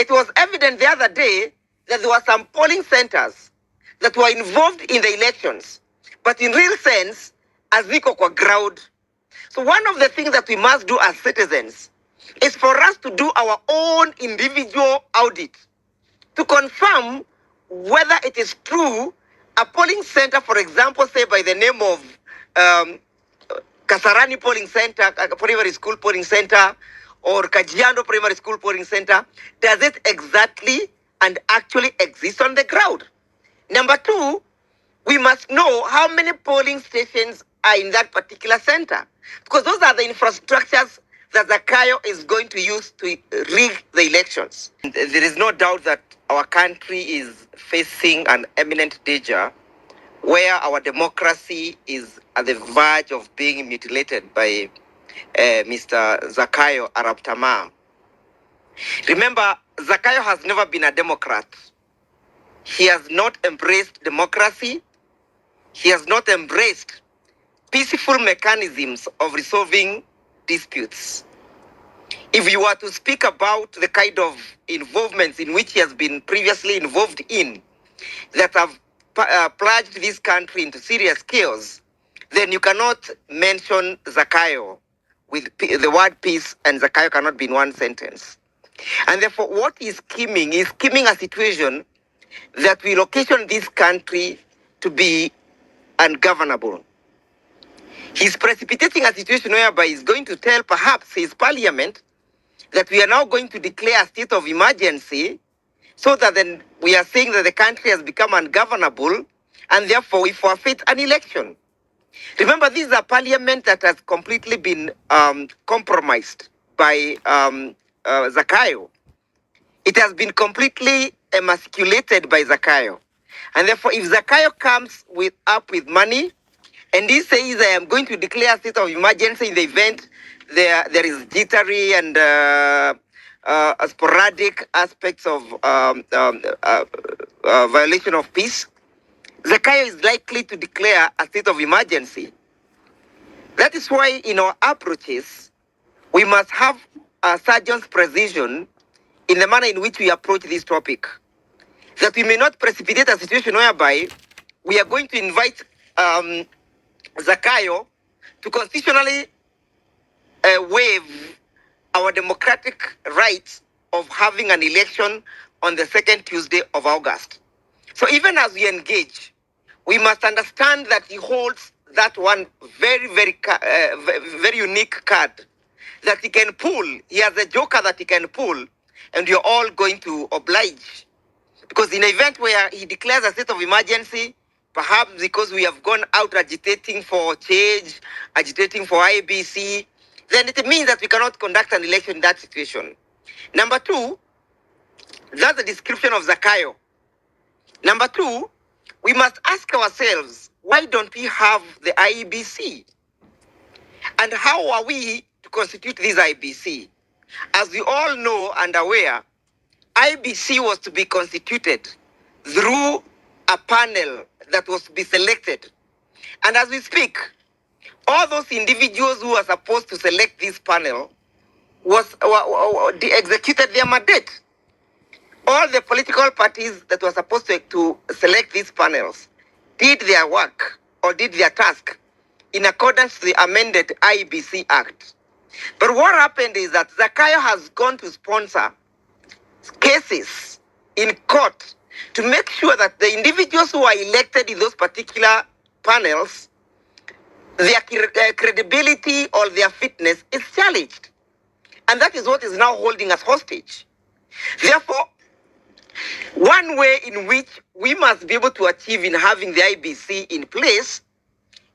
It was evident the other day that there were some polling centers that were involved in the elections, but in real sense, aziko kwa ground. So one of the things that we must do as citizens is for us to do our own individual audit to confirm whether it is true a polling center, for example, say by the name of Kasarani Polling Center, Primary School Polling Center, or Kajiando Primary School Polling Center, does it exactly and actually exist on the ground? Number two, we must know how many polling stations are in that particular center, because those are the infrastructures that Zakayo is going to use to rig the elections. There is no doubt that our country is facing an imminent danger where our democracy is at the verge of being mutilated by Mr. Zakayo Arap Tamam. Remember, Zakayo has never been a Democrat. He has not embraced democracy. He has not embraced peaceful mechanisms of resolving disputes. If you were to speak about the kind of involvements in which he has been previously involved in that have plunged this country into serious chaos, then you cannot mention Zakayo with the word peace, and Zakayo cannot be in one sentence. And therefore, what he's scheming a situation that will occasion this country to be ungovernable. He's precipitating a situation whereby he's going to tell perhaps his parliament that we are now going to declare a state of emergency, so that then we are saying that the country has become ungovernable, and therefore we forfeit an election. Remember, this is a parliament that has completely been compromised by Zakayo. It has been completely emasculated by Zakayo. And therefore, if Zakayo comes up with money, and he says, I am going to declare a state of emergency in the event there is jittery and sporadic aspects of violation of peace, Zakayo is likely to declare a state of emergency. That is why in our approaches, we must have a surgeon's precision in the manner in which we approach this topic, that we may not precipitate a situation whereby we are going to invite Zakayo to constitutionally waive our democratic right of having an election on the second Tuesday of August. So even as we engage, we must understand that he holds that one very, very unique card that he can pull. He has a joker that he can pull, and you're all going to oblige. Because in an event where he declares a state of emergency, perhaps because we have gone out agitating for change, agitating for IEBC, then it means that we cannot conduct an election in that situation. Number two, that's the description of Zakayo. Number two, we must ask ourselves, why don't we have the IEBC? And how are we to constitute this IEBC? As we all know and aware, IEBC was to be constituted through a panel that was to be selected. And as we speak, all those individuals who are supposed to select this panel executed their mandate. All the political parties that were supposed to select these panels did their work or did their task in accordance to the amended IEBC Act. But what happened is that Zakayo has gone to sponsor cases in court to make sure that the individuals who are elected in those particular panels, their credibility or their fitness is challenged. And that is what is now holding us hostage. Therefore, one way in which we must be able to achieve in having the IEBC in place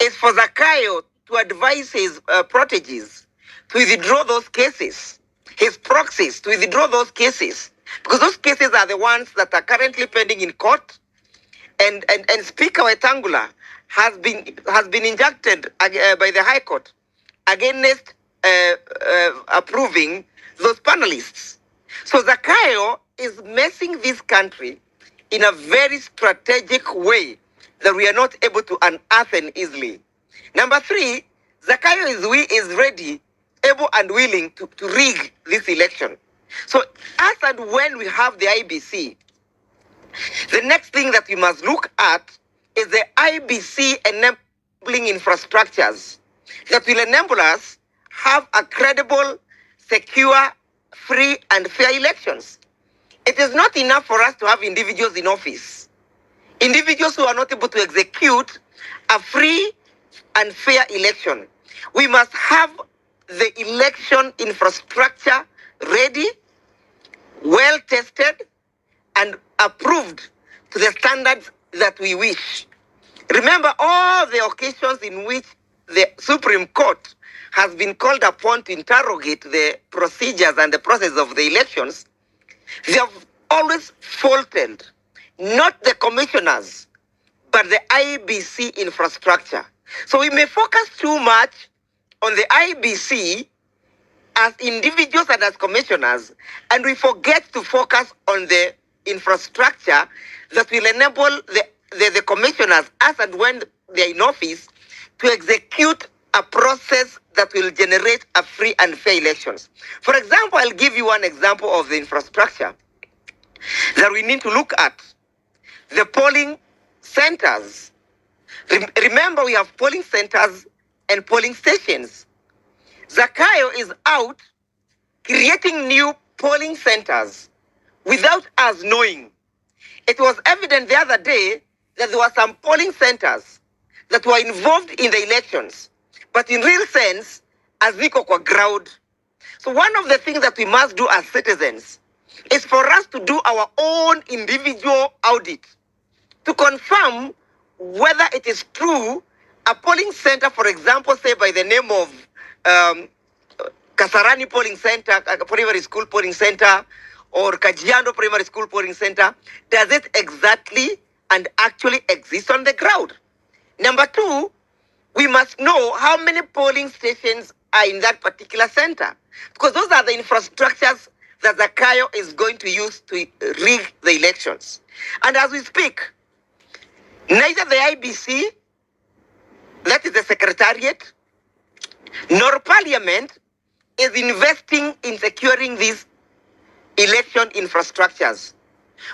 is for Zakayo to advise his proteges to withdraw those cases, his proxies to withdraw those cases, because those cases are the ones that are currently pending in court, and Speaker Wetangula has been injuncted by the High Court against approving those panelists. So Zakayo is messing this country in a very strategic way that we are not able to unearth easily. Number three, Zakayo is ready, able and willing to rig this election. So as and when we have the IEBC, the next thing that we must look at is the IEBC enabling infrastructures that will enable us have a credible, secure, free, and fair elections. It is not enough for us to have individuals in office. Individuals who are not able to execute a free and fair election. We must have the election infrastructure ready, well tested, and approved to the standards that we wish. Remember all the occasions in which the Supreme Court has been called upon to interrogate the procedures and the process of the elections. They have always faulted not the commissioners, but the IEBC infrastructure. So we may focus too much on the IEBC as individuals and as commissioners, and we forget to focus on the infrastructure that will enable the commissioners, as and when they're in office, to execute a process that will generate a free and fair elections. For example, I'll give you one example of the infrastructure that we need to look at. The polling centers. Remember, we have polling centers and polling stations. Zakayo is out creating new polling centers without us knowing. It was evident the other day that there were some polling centers that were involved in the elections, but in real sense, as ziko kwa ground. So one of the things that we must do as citizens is for us to do our own individual audit to confirm whether it is true a polling center, for example, say by the name of Kasarani Polling Center, Primary School Polling Center, or Kajiando Primary School Polling Center, does it exactly and actually exist on the ground? Number two, we must know how many polling stations are in that particular center, because those are the infrastructures that Zakayo is going to use to rig the elections. And as we speak, neither the IEBC, that is the Secretariat, nor Parliament is investing in securing these election infrastructures.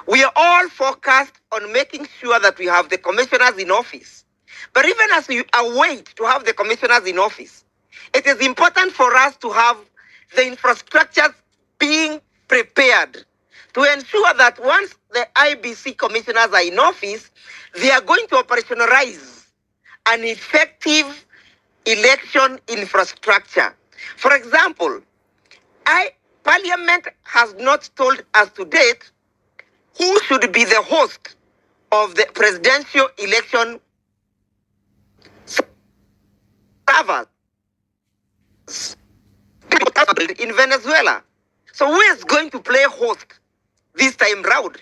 We are all focused on making sure that we have the commissioners in office. But even as we await to have the commissioners in office, it is important for us to have the infrastructures being prepared to ensure that once the IEBC commissioners are in office, they are going to operationalize an effective election infrastructure. For example, Parliament has not told us to date who should be the host of the presidential election servers in Venezuela. So who is going to play host this time round?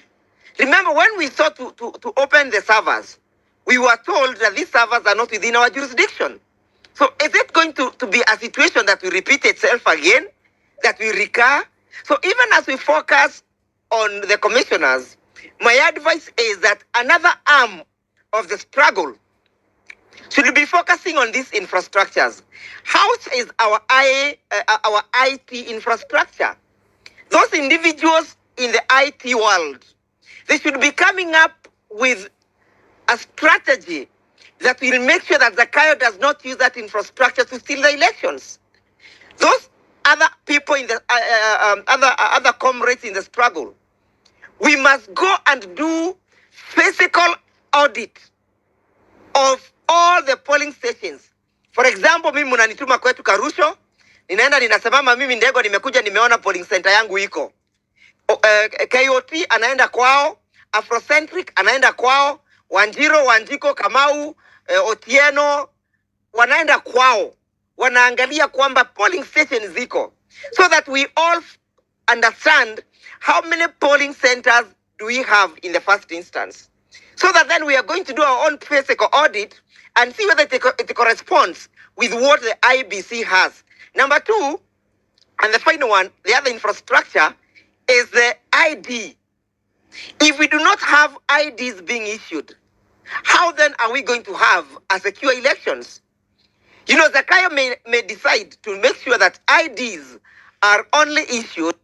Remember, when we sought to open the servers, we were told that these servers are not within our jurisdiction. So is it going to be a situation that will repeat itself again, that will recur? So even as we focus on the commissioners, my advice is that another arm of the struggle should be focusing on these infrastructures. How is our IT infrastructure? Those individuals in the IT world, they should be coming up with a strategy that will make sure that Zakayo does not use that infrastructure to steal the elections. Those other people in the other comrades in the struggle, we must go and do physical audit of all the polling stations. For example, mimi mnanituma kwetu Karusho, ninaenda ninasemama mimi Ndegwa nimekuja nimeona polling center yangu iko. KOT anaenda kwao, Afrocentric anaenda kwao, Wanjiro, Wanjiko, Kamau, Otieno wanaenda kwao. Wanaangalia kwamba polling stations ziko, so that we all understand how many polling centers do we have in the first instance. So that then we are going to do our own physical audit and see whether it corresponds with what the IEBC has. Number two, and the final one, the other infrastructure, is the ID. If we do not have IDs being issued, how then are we going to have a secure elections? You know, Zakayo may decide to make sure that IDs are only issued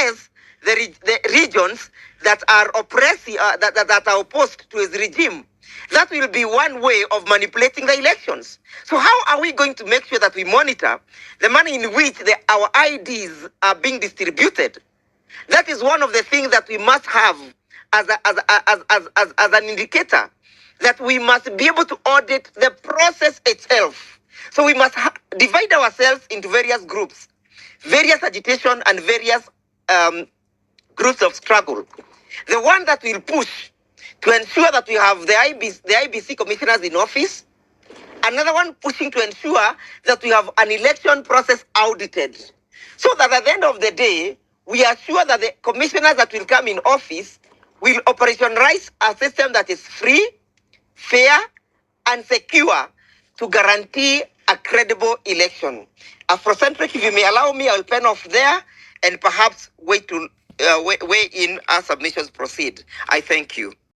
oppress the regions that are that are opposed to his regime. That will be one way of manipulating the elections. So how are we going to make sure that we monitor the manner in which our IDs are being distributed? That is one of the things that we must have as an indicator, that we must be able to audit the process itself. So we must divide ourselves into various groups, various agitation and various groups of struggle. The one that will push to ensure that we have the IEBC commissioners in office. Another one pushing to ensure that we have an election process audited. So that at the end of the day, we are sure that the commissioners that will come in office will operationalize a system that is free, fair, and secure to guarantee a credible election. Afrocentric, if you may allow me, I'll pen off there and perhaps wait to weigh in as submissions proceed. I thank you.